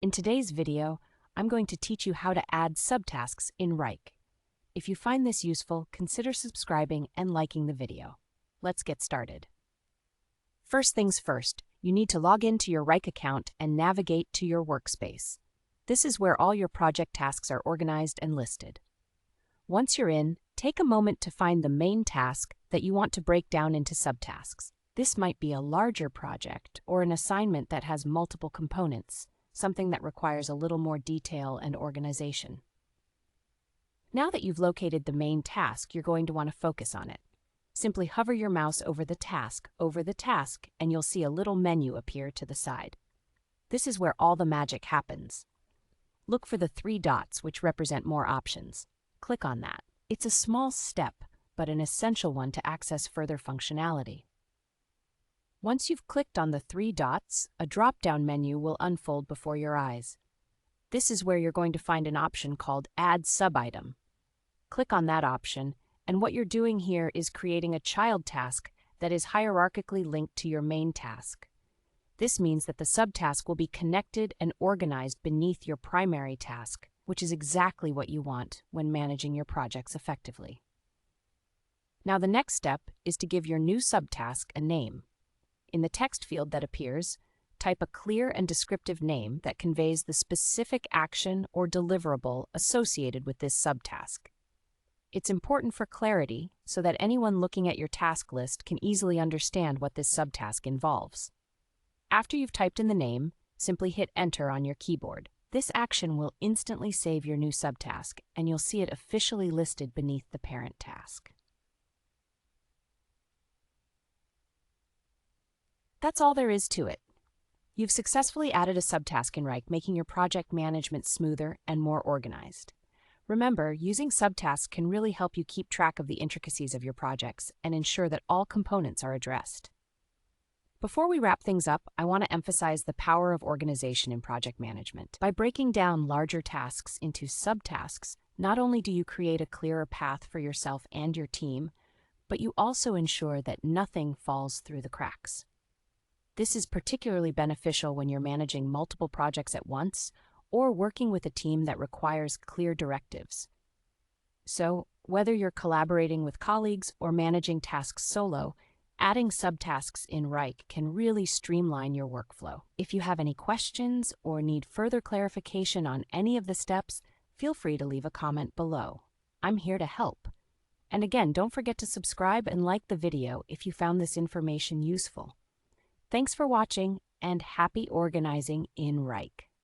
In today's video, I'm going to teach you how to add subtasks in Wrike. If you find this useful, consider subscribing and liking the video. Let's get started. First things first, you need to log into your Wrike account and navigate to your workspace. This is where all your project tasks are organized and listed. Once you're in, take a moment to find the main task that you want to break down into subtasks. This might be a larger project or an assignment that has multiple components, something that requires a little more detail and organization. Now that you've located the main task, you're going to want to focus on it. Simply hover your mouse over the task, and you'll see a little menu appear to the side. This is where all the magic happens. Look for the 3 dots, which represent more options. Click on that. It's a small step, but an essential one to access further functionality. Once you've clicked on the 3 dots, a drop-down menu will unfold before your eyes. This is where you're going to find an option called Add Sub-Item. Click on that option, and what you're doing here is creating a child task that is hierarchically linked to your main task. This means that the subtask will be connected and organized beneath your primary task, which is exactly what you want when managing your projects effectively. Now the next step is to give your new subtask a name. In the text field that appears, type a clear and descriptive name that conveys the specific action or deliverable associated with this subtask. It's important for clarity so that anyone looking at your task list can easily understand what this subtask involves. After you've typed in the name, simply hit Enter on your keyboard. This action will instantly save your new subtask, and you'll see it officially listed beneath the parent task. That's all there is to it. You've successfully added a subtask in Wrike, making your project management smoother and more organized. Remember, using subtasks can really help you keep track of the intricacies of your projects and ensure that all components are addressed. Before we wrap things up, I want to emphasize the power of organization in project management. By breaking down larger tasks into subtasks, not only do you create a clearer path for yourself and your team, but you also ensure that nothing falls through the cracks. This is particularly beneficial when you're managing multiple projects at once or working with a team that requires clear directives. So, whether you're collaborating with colleagues or managing tasks solo, adding subtasks in Wrike can really streamline your workflow. If you have any questions or need further clarification on any of the steps, feel free to leave a comment below. I'm here to help. And again, don't forget to subscribe and like the video if you found this information useful. Thanks for watching, and happy organizing in Wrike.